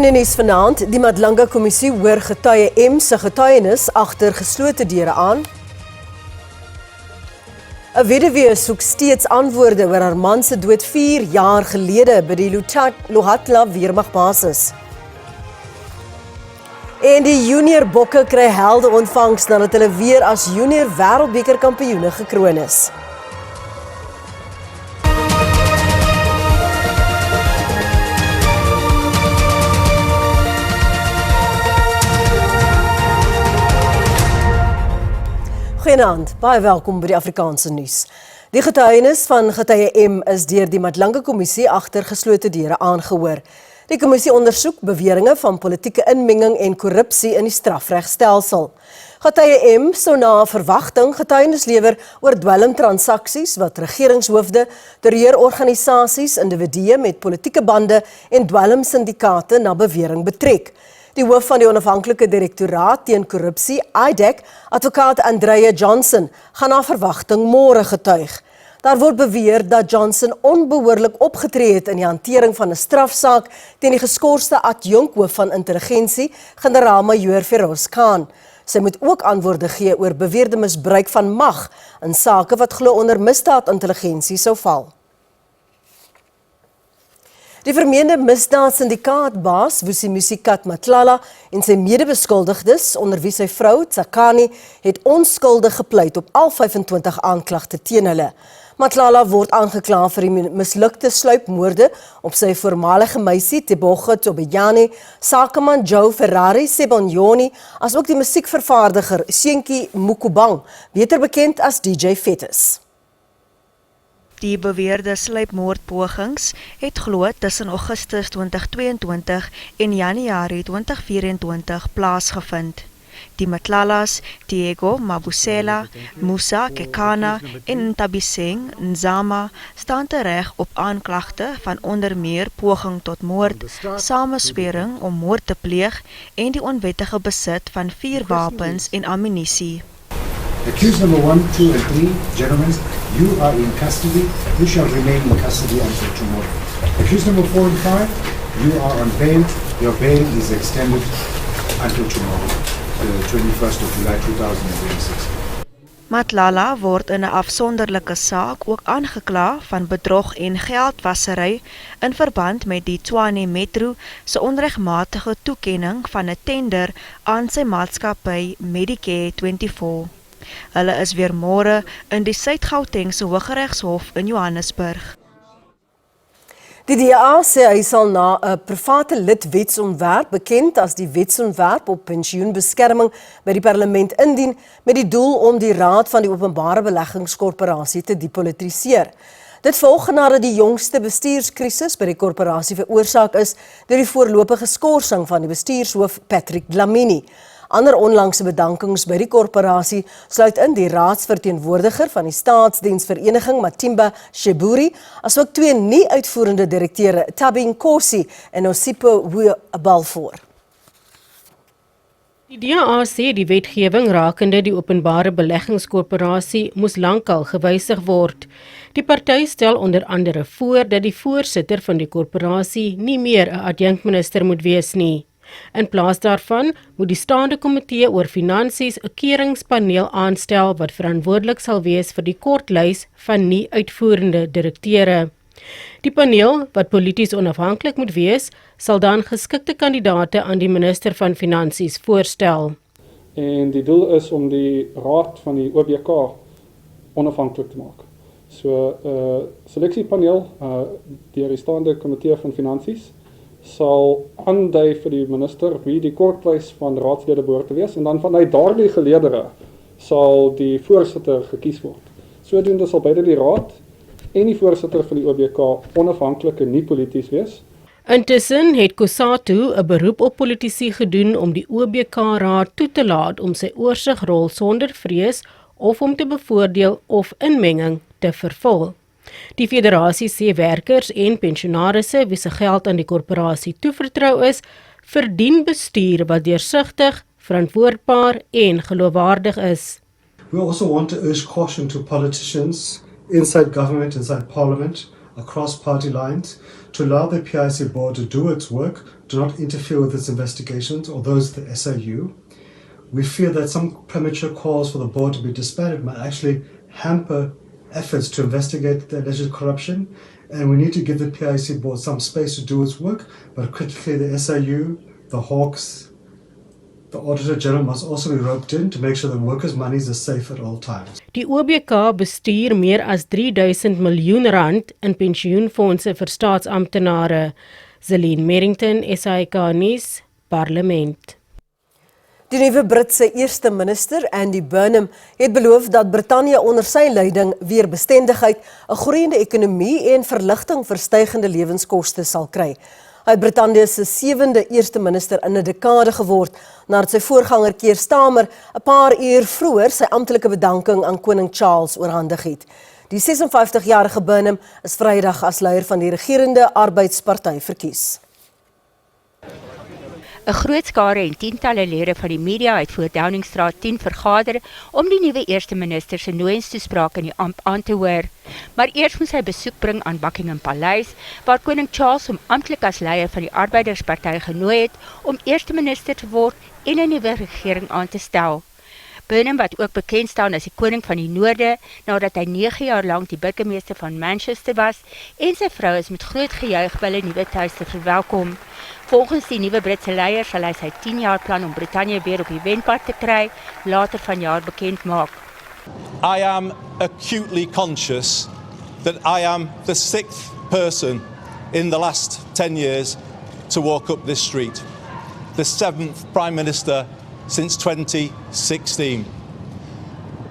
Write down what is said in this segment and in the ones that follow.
In die nuus vanaand, die Madlanga-kommissie hoor getuie M se getuienis agter geslote deure aan. 'n Weduwee soek steeds antwoorde oor haar man se dood 4 jaar gelede by die Luhatla weermagbasis. En die junior bokke kry helde ontvangs nadat hulle weer as junior wêreldbeker kampioene gekroon is. Goeienaand, baie welkom by die Afrikaanse nuus. Die getuienis van getuie M is deur die Madlanga-kommissie agter geslote deure aangehoor. Die kommissie ondersoek beweringe van politieke inmenging en korrupsie in die strafregstelsel. Getuie M sou na verwagting getuienis lewer oor dwelmtransaksies wat regeringshoofde, terreurorganisasies, individue met politieke bande en dwelmsyndikate na bewering betrek. Die hoof van die onafhanklike direktoraat teen korrupsie, IDEC, advokaat Andrea Johnson, gaan na verwagting môre getuig. Daar word beweer dat Johnson onbehoorlik opgetree het in die hantering van 'n strafsaak teen die geskorste adjunkhoof van intelligensie, generaal-majoor Feroz Khan. Sy moet ook antwoorde gee oor beweerde misbruik van mag in sake wat glo onder misdaadintelligensie sou val. Die vermeende misdaadsyndikaatbaas Vusimusi Matlala en sy medebeskuldigdes, onder wie sy vrou Tsakani, het onskuldig gepleit op al 25 aanklagte teen hulle. Matlala word aangekla vir die mislukte sluipmoorde op sy voormalige meisie Tebogo Tobeyane, sakeman Joe Ferrari Sebonyoni, as ook die musiekvervaardiger Shenki Mukubang, beter bekend as DJ Fetus. Die beweerde sluipmoordpogings het glo tussen Augustus 2022 en Januarie 2024 plaasgevind. Die Matlalas, Diego Mabusela, Musa Kekana en Ntabiseng Nzama staan tereg op aanklagte van onder meer poging tot moord, samenswering om moord te pleeg en die onwettige besit van vuurwapens en ammunisie. Accused number 1, 2 and 3, gentlemen, you are in custody. You shall remain in custody until tomorrow. Accused number 4 and 5, you are on bail. Your bail is extended until tomorrow, the 21st of July 2026. Matlala word in 'n afsonderlike saak ook aangekla van bedrog en geldwasery in verband met die Tshwane Metro se onregmatige toekenning van 'n tender aan sy maatskappy Medicare 24. Hulle is weer môre in die Suid-Gautengse Hooggeregshof in Johannesburg. Die DA sê hy sal na 'n private lid wetsontwerp, bekend as die wetsontwerp op pensioenbeskerming, by die parlement indien met die doel om die raad van die openbare beleggingskorporasie te depolitiseer. Dit volg nadat die jongste bestuurskrisis by die korporasie veroorsaak is deur die voorlopige skorsing van die bestuurshoof Patrick Dlamini. Ander onlangse bedankings by die korporasie sluit in die raadsverteenwoordiger van die staatsdiensvereniging Matimba Sheburi, asook 2 nie-uitvoerende direkteure Tabi Nkosi en Osipo Balfour. Die DA sê die wetgewing rakende die openbare beleggingskorporasie moes lankal gewysig word. Die party stel onder andere voor dat die voorsitter van die korporasie nie meer 'n adjunkminister moet wees nie. In plaas daarvan moet die staande komitee oor finansies 'n keuringspaneel aanstel wat verantwoordelik sal wees vir die kortlys van nie-uitvoerende direkteure. Die paneel, wat polities onafhanklik moet wees, sal dan geskikte kandidaate aan die minister van Finansies voorstel. En die doel is om die raad van die OBK onafhanklik te maak. So seleksiepaneel deur die staande komitee van Finansies sal aandui vir die minister wie die kortlys van raadslede behoort te wees en dan vanuit daardie geleedere sal die voorsitter gekies word. Sodoende sal beide die raad en die voorsitter van die OBK onafhanklik en nie polities wees. Intussen het COSATU 'n beroep op politici gedoen om die OBK-raad toe te laat om sy oorsigrol sonder vrees of om te bevoordeel of inmenging te vervul. Die federasie sê werkers en pensionarisse wie se geld aan die korporasie toevertrou is, verdien bestuur wat deursigtig, verantwoordbaar en geloofwaardig is. We also want to urge caution to politicians inside government, inside parliament, across party lines to allow the PIC board to do its work, do not interfere with its investigations or those of the SIU. We fear that some premature calls for the board to be disbanded might actually hamper efforts to investigate the alleged corruption, and we need to give the PIC board some space to do its work, but critically the SIU, the Hawks, the Auditor General must also be roped in to make sure the workers' monies are safe at all times. Die OBK bestuur meer as 3000 miljoen rand in pensioenfondse vir staatsamptenare. Zelene Merrington, SAK nuus, Parlement. Die nuwe Britse eerste minister, Andy Burnham, het beloof dat Brittanje onder sy leiding weer bestendigheid, 'n groeiende ekonomie en verligting vir stygende lewenskoste sal kry. Hy het Brittanje se 7de eerste minister in 'n dekade geword, nadat sy voorganger Keir Starmer 'n paar uur vroeër sy amptelike bedanking aan koning Charles oorhandig het. Die 56-jarige Burnham is Vrydag as leier van die regerende Arbeidsparty verkies. 'n Groot skare en tientalle lede van die media het voor Downingstraat 10 vergader om die nuwe eerste minister se nooienstoespraak in die amp aan te hoor. Maar eers moet hy besoek bring aan Buckingham Paleis, waar koning Charles hom amptelik as leier van die Arbeidersparty genooi het om eerste minister te word en 'n nuwe regering aan te stel. Burnham, wat ook bekend staan as die koning van die Noorde, nadat hy 9 jaar lank die burgemeester van Manchester was, en sy vrou is met groot gejuig by hulle nuwe tuiste verwelkom. Volgens die nuwe Britse leier sal hy sy 10-jaar plan om Brittanje weer op die wenpad te kry, later vanjaar bekend maak. I am acutely conscious that I am the 6th person in the last 10 years to walk up this street, the 7th Prime Minister since 2016,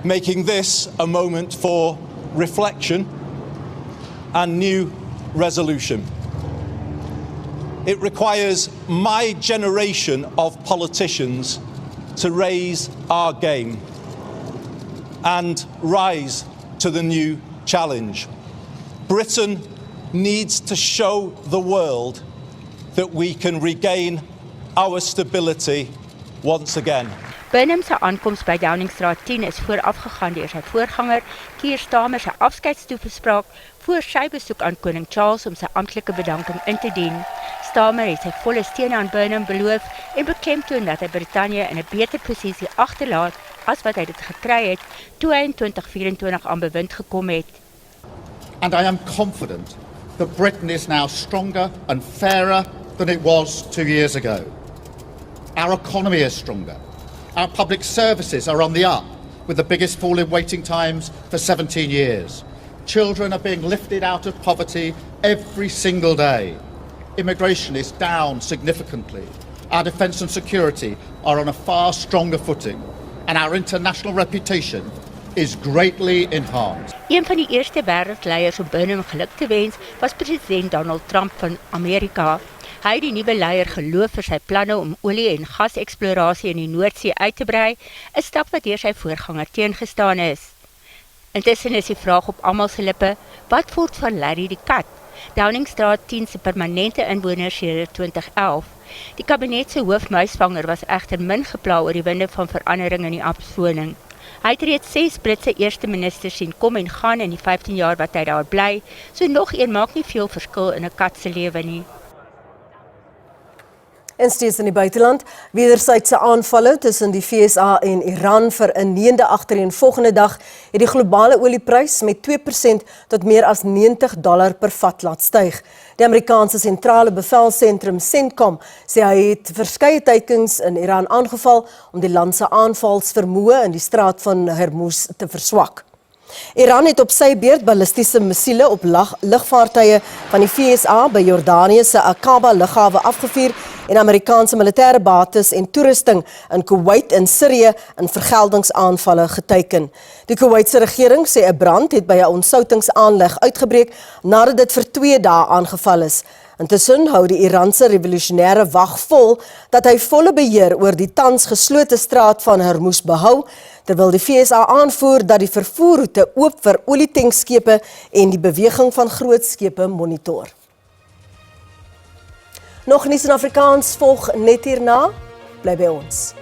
making this a moment for reflection and new resolution. It requires my generation of politicians to raise our game and rise to the new challenge. Britain needs to show the world that we can regain our stability once again. Burnham se aankoms by Downingstraat 10 is voorafgegaan deur sy voorganger, Keir Starmer se afskeidstoespraak voor sy besoek aan koning Charles om sy amptelike bedanking in te dien. Starmer het sy volle steun aan Burnham beloof en beklemtoon dat hy Brittanje in 'n beter posisie agterlaat as wat hy dit gekry het toe hy in 2024 aan bewind gekom het. And I am confident that Britain is now stronger and fairer than it was 2 years ago. Our economy is stronger. Our public services are on the up, with the biggest fall in waiting times for 17 years. Children are being lifted out of poverty every single day. Immigration is down significantly. Our defence and security are on a far stronger footing, and our international reputation is greatly enhanced. Een van die eerste wêreldleiers om Burnham geluk te wens was president Donald Trump van Amerika. Hy het die nuwe leier geloof vir sy planne om olie- en gaseksplorasie in die Noordsee uit te brei, 'n stap wat deur sy voorganger teengestaan is. Intussen is die vraag op almal se lippe, wat word van Larry die kat? Downingstraat 10 se permanente inwoner sedert 2011. Die kabinet se hoofmuisvanger was egter min gepla oor die winde van verandering in die amptswoning. Hy het reeds 6 Britse eerste ministers sien kom en gaan in die 15 jaar wat hy daar bly, so nog een maak nie veel verskil in 'n kat se lewe nie. En steeds in die buiteland, wederwysige aanvalle tussen die VSA en Iran vir 'n 9de agtereenvolgende dag het die globale olieprys met 2% tot meer as $90 per vat laat styg. Die Amerikaanse sentrale bevelsentrum CENTCOM sê hy het verskeie teikens in Iran aangeval om die land se aanvalsvermoë in die straat van Hormuz te verswak. Iran het op sy beurt ballistiese missiele op lugvaartuie van die VSA by Jordanië se Aqaba lughawe afgevuur en Amerikaanse militêre bates en toerusting in Kuwait en Sirië in vergeldingsaanvalle geteiken. Die Kuwaitse regering sê 'n brand het by 'n ontsoutingsaanleg uitgebreek nadat dit vir 2 dae aangeval is. Intussen hou die Iranse revolusionêre wag vol dat hy volle beheer oor die tans geslote straat van Hormuz behou, terwyl die VSA aanvoer dat die vervoerroete oop vir olietankschepe en die beweging van groot skepe monitor. Nog nuus in Afrikaans volg net hierna, bly by ons.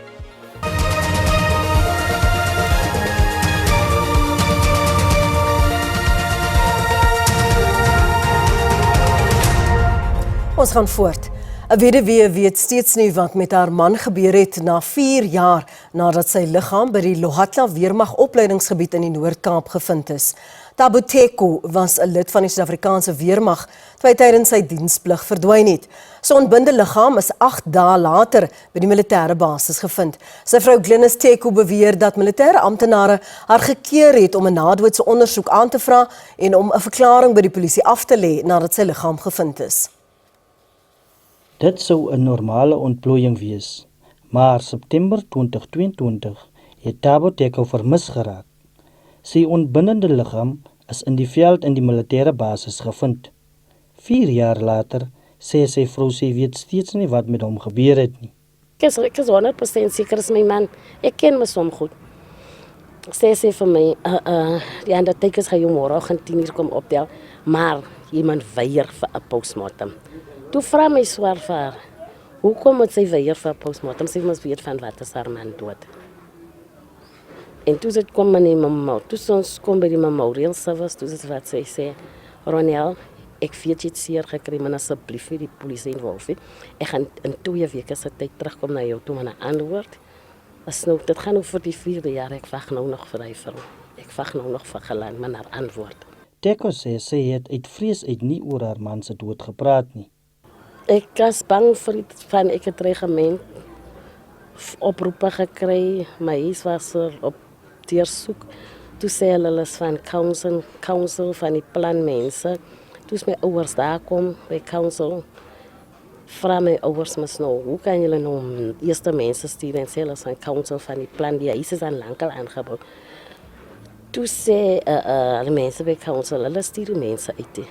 Ons gaan voort. 'n Weduwee weet steeds nie wat met haar man gebeur het na 4 jaar nadat sy liggaam by die Lohatla Weermag opleidingsgebied in die Noord-Kaap gevind is. Thabo Teko was 'n lid van die Suid-Afrikaanse Weermag toe hy tydens sy diensplig verdwyn het. Sy ontbinde liggaam is 8 dae later by die militêre basis gevind. Sy vrou Glynis Teko beweer dat militêre amptenare haar gekeer het om 'n nadoodse ondersoek aan te vra en om 'n verklaring by die polisie af te lê nadat sy liggaam gevind is. Dit sou 'n normale ontplooiing wees, maar September 2022 het Thabo Teko vermis geraak. Sy ontbindende liggaam is in die veld in die militêre basis gevind. 4 jaar later sê sy vrou sy weet steeds nie wat met hom gebeur het nie. Ek is 100% seker is my man. Ek ken my som goed. Sê vir my, die undertakers gaan jou môre 10 uur kom optel, maar iemand weier vir 'n postmortem. Toe vra my swaar vir haar, hoekom moet sy weier vir 'n postmortem? Sy moet weet van wat is haar man dood. En toe het kom my mamma, toe ons kom by die memorial service, toe het wat sy sê, Ronel, ek weet jy het seer gekry, maar asseblief die polisie involveer. Ek gaan in 2 weke se tyd terugkom na jou toe met 'n antwoord. As nou, dit gaan oor die 4de jaar, ek wag nou nog vir hy vrou. Ek wag nou nog vir geland met haar antwoord. Teko sê sy het uit vrees uit nie oor haar man se dood gepraat nie. Ek was bang vir van ek het regiment oproepe gekry, my huis was op deursoek. Toe sê hulle is van council van die planmense. Toe is my ouers daar kom by council. Vra my ouers mos nou, hoe kan julle nou eerste mense stuur en sê hulle is van council van die plan, die huis is aan lankal aangebou. Toe sê die mense by council, hulle stuur die mense uit.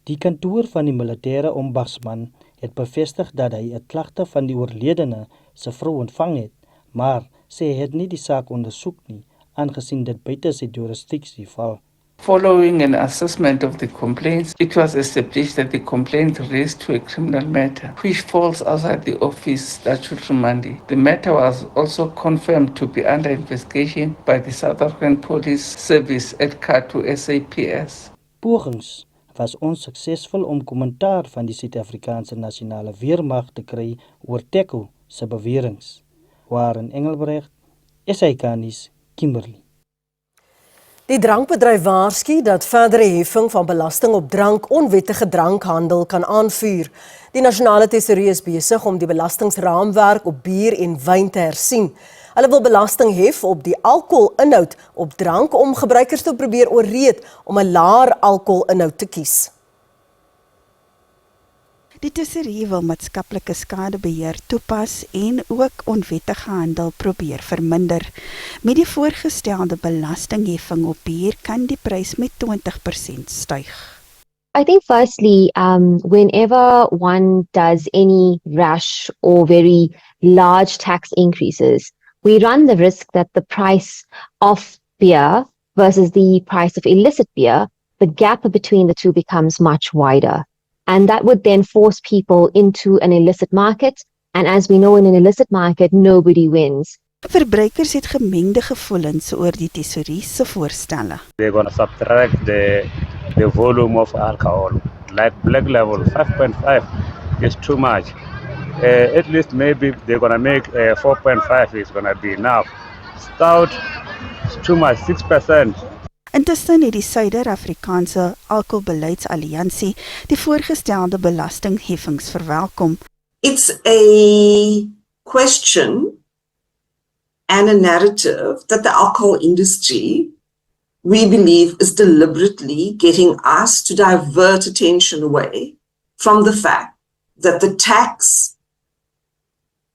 Die kantoor van die militêre ombudsman het bevestig dat hy 'n klagte van die oorledene se vrou ontvang het, maar sê hy het nie die saak ondersoek nie, aangesien dit buite sy jurisdiksie val. Following an assessment of the complaints, it was established that the complaint raised to a criminal matter, which falls outside the office statutory mandate. The matter was also confirmed to be under investigation by the South African Police Service at Katu SAPS. Pogings was onsuksesvol om kommentaar van die Suid-Afrikaanse Nasionale Weermag te kry oor Teko se beweringe. Waren Engelbrecht, SAK-nuus, Kimberley. Die drankbedryf waarsku dat verdere heffing van belasting op drank onwettige drankhandel kan aanvuur. Die nasionale tesourier is besig om die belastingraamwerk op bier en wyn te hersien. Hulle wil belasting hef op die alkoholinhoud op drank om gebruikers te probeer oorreed om 'n laer alkoholinhoud te kies. Die tesourier wil maatskaplike skadebeheer toepas en ook onwettige handel probeer verminder. Met die voorgestelde belastingheffing op bier kan die prys met 20% styg. I think firstly, whenever one does any rash or very large tax increases, we run the risk that the price of beer versus the price of illicit beer, the gap between the two becomes much wider. And that would then force people into an illicit market. And as we know, in an illicit market, nobody wins. Verbruikers het gemengde gevoelens oor die tesourier se voorstelle. They're going to subtract the volume of alcohol. Like Black Label 5.5 is too much. At least maybe they're going to make 4.5 is going to be enough. Stout is too much, 6%. Intussen het die Suider-Afrikaanse Alkoholbeleidsalliansie die voorgestelde belastingheffings verwelkom. It's a question and a narrative that the alcohol industry, we believe, is deliberately getting us to divert attention away from the fact that the tax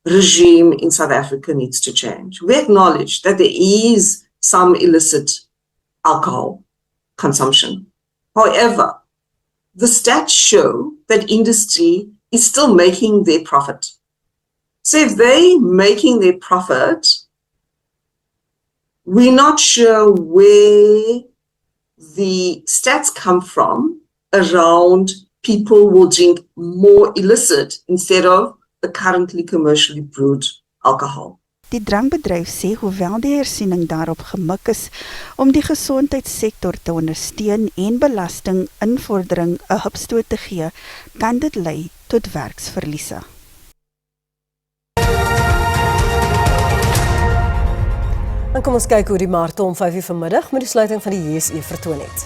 regime in South Africa needs to change. We acknowledge that there is some illicit alcohol consumption. However, the stats show that industry is still making their profit. So if they're making their profit, we're not sure where the stats come from around people will drink more illicit instead of the currently commercially brewed alcohol. Die drankbedryf sê hoewel die hersiening daarop gemik is om die gesondheidssektor te ondersteun en belastinginvordering 'n hupstoot te gee, kan dit lei tot werksverliese. Dan kom ons kyk hoe die markte om 5:00 vanmiddag met die sluiting van die JSE vertoon het.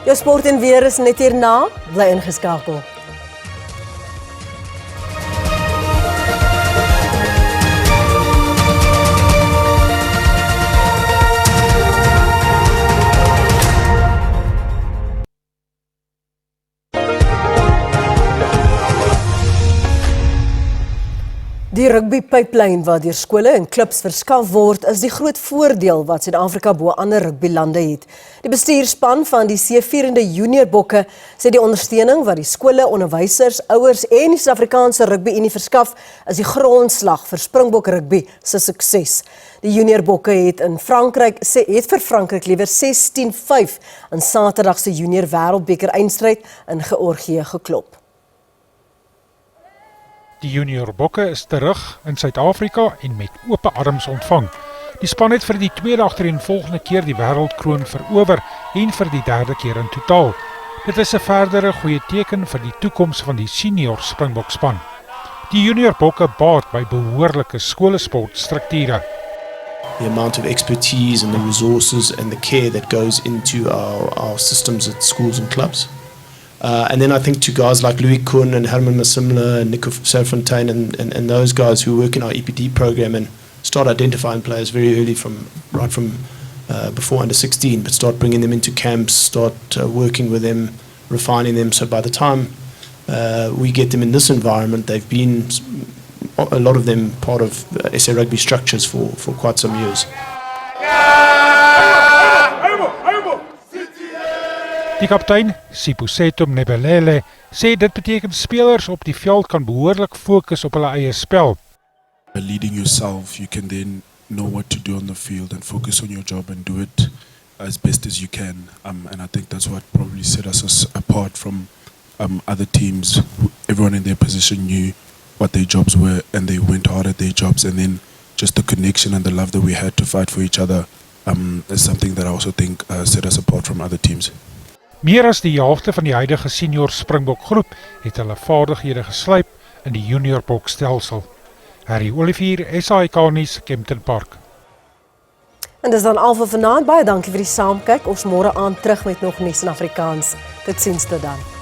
Jou sport en weer is net hierna, bly ingeskakel. Die rugby-pyplyn wat deur skole en klubs verskaf word, is die groot voordeel wat Suid-Afrika bo ander rugbylande het. Die bestuurspan van die C4de Junior Bokke sê die ondersteuning wat die skole, onderwysers, ouers en die Suid-Afrikaanse Rugby-Unie verskaf, is die grondslag vir Springbok rugby se sukses. Die Junior Bokke het vir Frankryk liewer 16-5 in Saterdag se Junior Wêreldbeker eindstryd in Georgië geklop. Die Junior Bokke is terug in Suid-Afrika en met oop arms ontvang. Die span het vir die tweede agtereenvolgende keer die wêreldkroon verower en vir die derde keer in totaal. Dit is 'n verdere goeie teken vir die toekoms van die senior Springbok span. Die Junior Bokke baat by behoorlike skolesportstrukture. The amount of expertise and the resources and the care that goes into our systems at schools and clubs. And then I think to guys like Louis Kuhn and Herman Masimla and Nico Serfontein and those guys who work in our EPD program and start identifying players very early right from before under 16, but start bringing them into camps, start working with them, refining them. So by the time we get them in this environment, they've been, a lot of them, part of SA Rugby structures for quite some years. Die kaptein, Sipuseto Mnebelele, sê dit beteken spelers op die veld kan behoorlik fokus op hulle eie spel. By leading yourself, you can then know what to do on the field and focus on your job and do it as best as you can. And I think that's what probably set us apart from other teams. Everyone in their position knew what their jobs were and they went hard at their jobs, and then just the connection and the love that we had to fight for each other is something that I also think set us apart from other teams. Meer as die helfte van die huidige senior Springbok groep het hulle vaardighede geslyp in die Junior Bok stelsel. Harry Olivier, SAK nuus, Kempton Park. En dis dan al vir vanaand. Baie dankie vir die saamkyk. Ons môre aand terug met nog nuus in Afrikaans. Totsiens tot dan.